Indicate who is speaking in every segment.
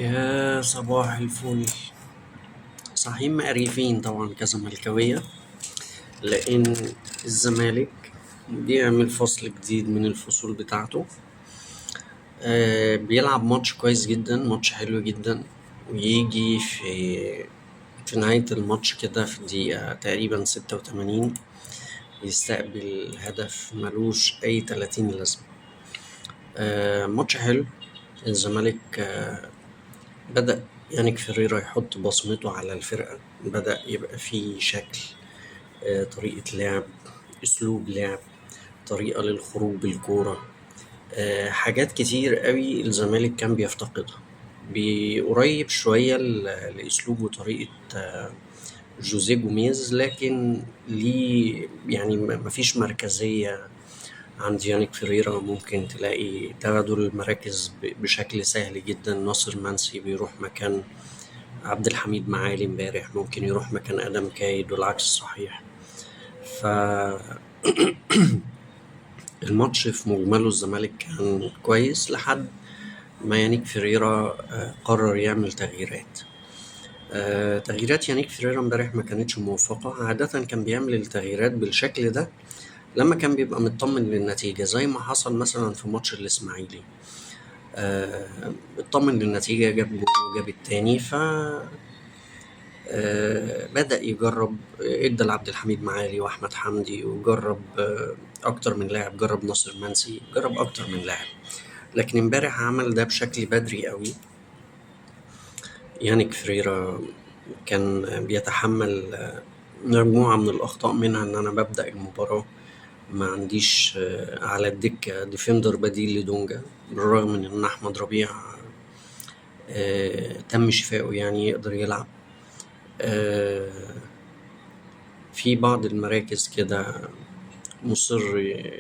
Speaker 1: يا صباح الفل. صحيح مقريفين طبعا كزملكاوية، لأن الزمالك بيعمل فصل جديد من الفصول بتاعته. بيلعب ماتش كويس جدا، ماتش حلو جدا، ويجي في نهاية الماتش كده في الدقيقة تقريبا 86 يستقبل هدف ملوش أي 30 لازمة. ماتش حلو. الزمالك بدأ يانيك فيريرا يحط بصمته على الفرقة، بدأ يبقى فيه شكل، طريقة لعب، أسلوب لعب، طريقة للخروج بالكورة. حاجات كتير قوي الزمالك كان بيفتقدها، بقريب شوية لأسلوب وطريقة جوزيه جوميز، لكن ليه يعني مفيش مركزية عند يانيك فيريرا. ممكن تلاقي تبادل المراكز بشكل سهل جدا. ناصر منسي بيروح مكان عبد الحميد معالي امبارح، ممكن يروح مكان ادم كايد والعكس صحيح. فالماتش في مجمله الزمالك كان كويس لحد ما يانيك فيريرا قرر يعمل تغييرات. تغييرات يانيك فيريرا امبارح ما كانتش موفقة. عادة كان بيعمل التغييرات بالشكل ده لما كان بيبقى مطمن للنتيجة، زي ما حصل مثلا في ماتش الإسماعيلي. اطمن للنتيجة، جاب جول وجاب التاني، بدأ يجرب، ادى لعبد الحميد معالي واحمد حمدي، وجرب اكتر من لاعب، جرب ناصر منسي، جرب اكتر من لاعب. لكن امبارح عمل ده بشكل بدري قوي. يانيك فريرا كان بيتحمل مجموعة من الأخطاء، منها إن أنا ببدأ المباراة ما عنديش على الدكة ديفندر بديل لدونجا، بالرغم من إن أحمد ربيع تم شفائه يعني يقدر يلعب. في بعض المراكز كده مصر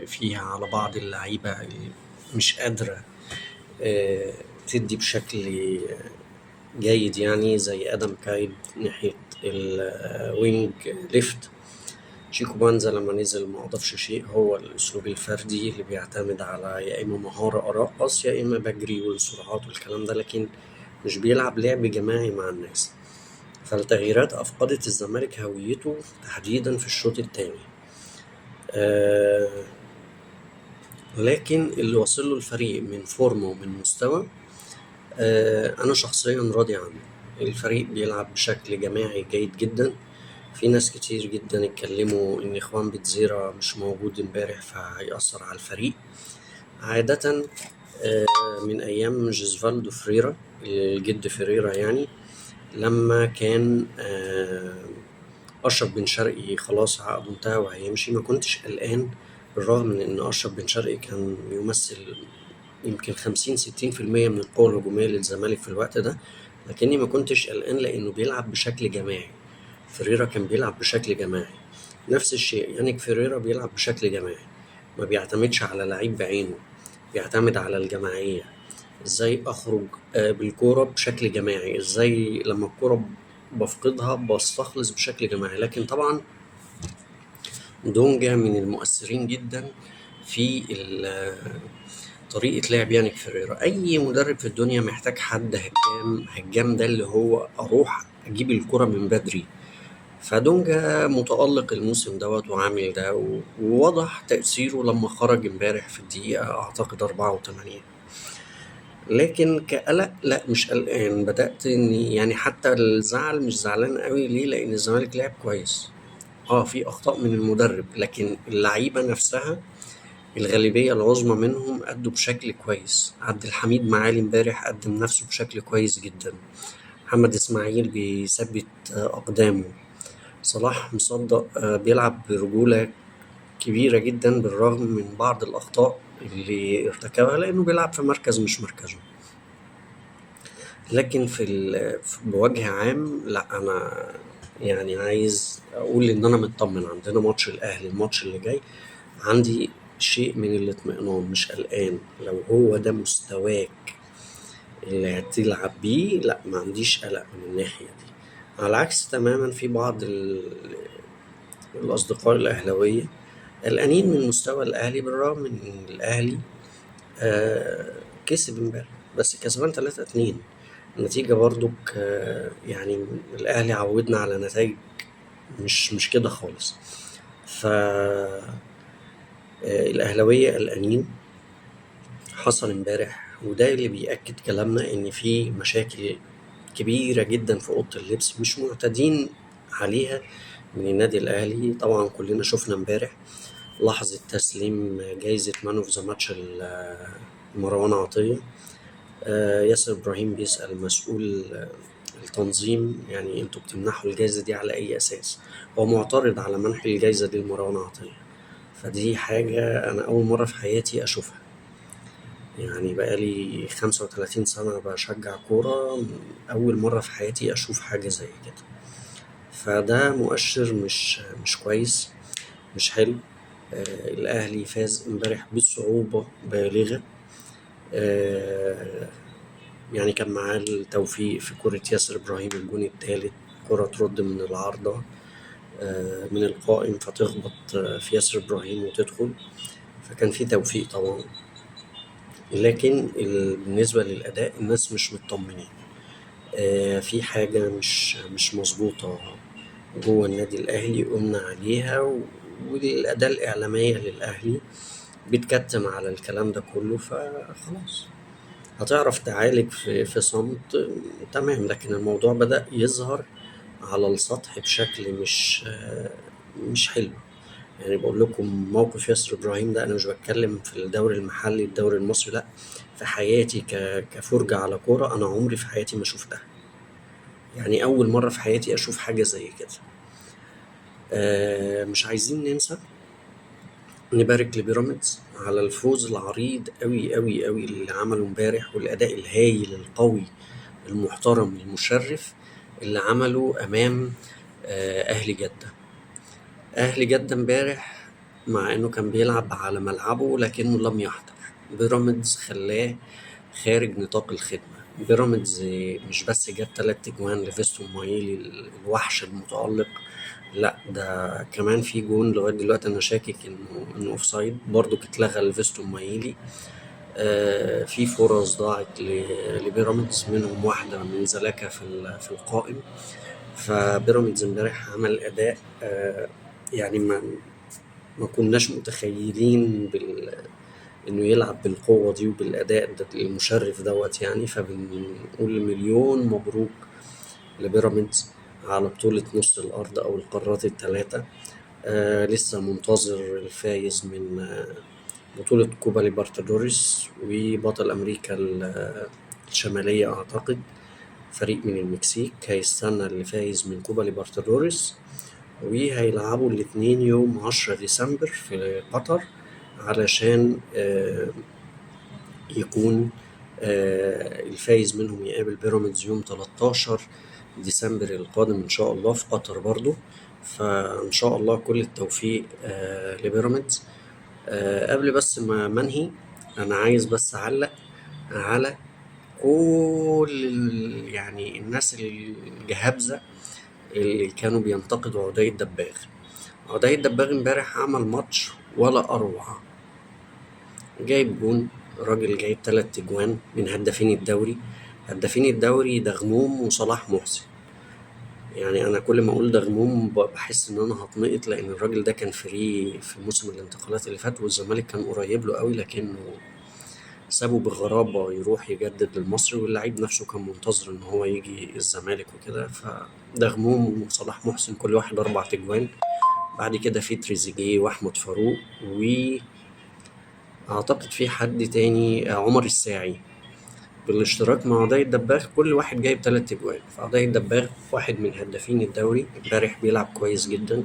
Speaker 1: فيها على بعض اللعيبة اللي مش قادرة تدي بشكل جيد، يعني زي آدم كايد ناحية الوينج ليفت. شيكو بانزا لما نزل ما أضافش شيء، هو الأسلوب الفردي اللي بيعتمد على يا إما مهارة أرقص يا إما بجري والسرعات والكلام ده، لكن مش بيلعب لعب جماعي مع الناس. فالتغييرات أفقدت الزمالك هويته تحديدا في الشوط الثاني. لكن اللي وصل له الفريق من فورمه ومن مستوى، أنا شخصيا راضي عنه. الفريق بيلعب بشكل جماعي جيد جدا. في ناس كتير جدا اتكلموا إن إخوان بتزيرا مش موجود امبارح فهيأثر على الفريق. عادة من أيام جيزفالدو فريرا، الجد فريرا يعني، لما كان أشرف بن شرقي خلاص عقده انتهى وهيمشي، ما كنتش قلقان، بالرغم من إن أشرف بن شرقي كان بيمثل يمكن 50-60% من القوة الهجومية للزمالك في الوقت ده، لكني ما كنتش قلقان لأنه بيلعب بشكل جماعي. فريرا كان بيلعب بشكل جماعي. نفس الشيء يانيك فيريرا بيلعب بشكل جماعي، ما بيعتمدش على لعيب بعينه، بيعتمد على الجماعية. ازاي اخرج بالكورة بشكل جماعي، ازاي لما الكورة بفقدها بستخلص بشكل جماعي. لكن طبعا دونجا من المؤثرين جدا في طريقة لعب يانيك فيريرا. أي مدرب في الدنيا محتاج حد هجام. هجام ده اللي هو أروح أجيب الكرة من بدري. فدونجا متألق الموسم دوت وعامل ده، ووضح تأثيره لما خرج امبارح في الدقيقة أعتقد 84. لكن كقلق لا، مش قلقان. بدأت إني يعني حتى الزعل مش زعلان قوي. ليه؟ لأن الزمالك لعب كويس. في أخطاء من المدرب، لكن اللعيبة نفسها الغالبية العظمى منهم أدوا بشكل كويس. عبد الحميد معالي امبارح قدم نفسه بشكل كويس جدا. محمد إسماعيل بيثبت أقدامه. صلاح مصدق بيلعب برجولة كبيرة جدا بالرغم من بعض الأخطاء اللي ارتكبها، لأنه بيلعب في مركز مش مركزه. لكن بوجه عام لا، أنا يعني عايز أقول إن أنا مطمن. عندنا ماتش الأهلي الماتش اللي جاي، عندي شيء من الاطمئنان، مش قلقان. لو هو ده مستواك اللي هتلعب بيه، لا ما عنديش قلق من الناحية دي. على العكس تماما، في بعض الأصدقاء الأهلاوية قلقانين من مستوى الأهلي، بالرغم من إن الأهلي كسب امبارح بس كسبان 3-2. النتيجة برضك يعني الأهلي عودنا على نتائج مش كده خالص. ف الأهلاوية قلقانين. حصل امبارح وده اللي بيأكد كلامنا إن في مشاكل كبيرة جدا في أوضة اللبس مش معتادين عليها من النادي الأهلي. طبعا كلنا شفنا امبارح لحظة تسليم جايزة مان اوف ذا ماتش لمروان عطية. ياسر إبراهيم بيسأل مسؤول التنظيم يعني انتوا بتمنحوا الجايزة دي على أي أساس؟ هو معترض على منح الجايزة دي لمروان عطية. فدي حاجة أنا أول مرة في حياتي أشوفها. يعني بقالي 35 سنة بشجع كورة، أول مرة في حياتي أشوف حاجة زي كده. فده مؤشر مش كويس، مش حلو. الأهلي فاز امبارح بصعوبة بالغة. آه، يعني كان معاه التوفيق في كرة ياسر إبراهيم الجون التالت، كرة ترد من العارضة من القائم فتخبط في ياسر إبراهيم وتدخل. فكان في توفيق طبعا. لكن بالنسبة للأداء الناس مش مطمنين. في حاجة مش مظبوطة جوه النادي الأهلي قلنا عليها والأداة الإعلامية للأهلي بتكتم على الكلام ده كله. فخلاص هتعرف تعالج في صمت تمام. لكن الموضوع بدأ يظهر على السطح بشكل مش حلو. يعني بقول لكم موقف ياسر إبراهيم ده، أنا مش بتكلم في الدوري المحلي الدوري المصري، لأ، في حياتي كفرجة على كورة أنا عمري في حياتي ما شفتها. يعني أول مرة في حياتي أشوف حاجة زي كده. مش عايزين ننسى نبارك لبيراميدز على الفوز العريض قوي قوي قوي اللي عمله امبارح، والأداء الهايل القوي المحترم المشرف اللي عمله أمام أهلي جدة. أهلي جدة امبارح مع إنه كان بيلعب على ملعبه لكنه لم يحضر. بيراميدز خلاه خارج نطاق الخدمة. بيراميدز مش بس جاب 3 أجوان لفيستون مايلي الوحش المتألق، لا ده كمان في جون لغاية دلوقتي أنا شاكك إنه أوفسايد برضه اتلغى لفيستون مايلي. في فرص ضاعت لبيراميدز منهم واحدة من زلاكا في القائم. فبيراميدز امبارح عمل أداء يعني ما كناش متخيلين انه يلعب بالقوة دي وبالأداء ده المشرف دوت. يعني فبنقول مليون مبروك لبيراميدز على بطولة نص الأرض أو القارات الثلاثة. لسه منتظر الفايز من بطولة كوبا ليبرتادوريس وبطل أمريكا الشمالية أعتقد فريق من المكسيك هيستنى اللي فايز من كوبا ليبرتادوريس. وهيلعبوا الاتنين يوم 10 ديسمبر في قطر علشان يكون الفايز منهم يقابل بيراميدز يوم 13 ديسمبر القادم إن شاء الله في قطر برضو. فإن شاء الله كل التوفيق لبيراميدز. قبل بس ما منهي أنا عايز بس أعلق على كل يعني الناس الجهابزة اللي كانوا بينتقدوا عدي الدباغ. عدي الدباغ امبارح عمل ماتش ولا أروع. جايب جون، راجل جايب 3 أجوان من هدافين الدوري. هدافين الدوري دغموم وصلاح محسن. يعني أنا كل ما أقول دغموم بحس إن أنا هتنقط لأن الراجل ده كان فري في موسم الانتقالات اللي فات والزمالك كان قريب له قوي لكنه سابه بغرابة يروح يجدد للمصري، واللعيب نفسه كان منتظر إن هو يجي الزمالك وكده. فدغموم وصلاح محسن كل واحد 4 أجوان. بعد كده في تريزيجيه وأحمد فاروق وأعتقد في حد تاني عمر الساعي بالاشتراك مع عدي الدباغ كل واحد جايب 3 أجوان. فعدي الدباغ واحد من هدافين الدوري امبارح بيلعب كويس جدا،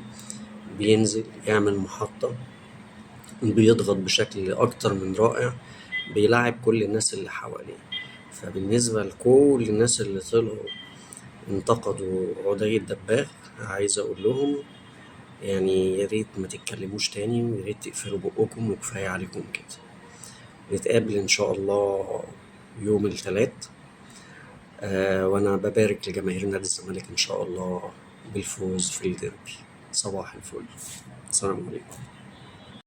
Speaker 1: بينزل يعمل محطة، بيضغط بشكل أكتر من رائع، بيلعب كل الناس اللي حواليه. فبالنسبة لكل الناس اللي طلعوا انتقدوا عدي الدباغ عايز أقول لهم يعني يا ريت ما تتكلموش تاني ويا ريت تقفلوا بقكم وكفاية عليكم كده. نتقابل إن شاء الله يوم الثلاث. وأنا ببارك لجماهير نادي الزمالك إن شاء الله بالفوز في الديربي. صباح الفل. السلام عليكم.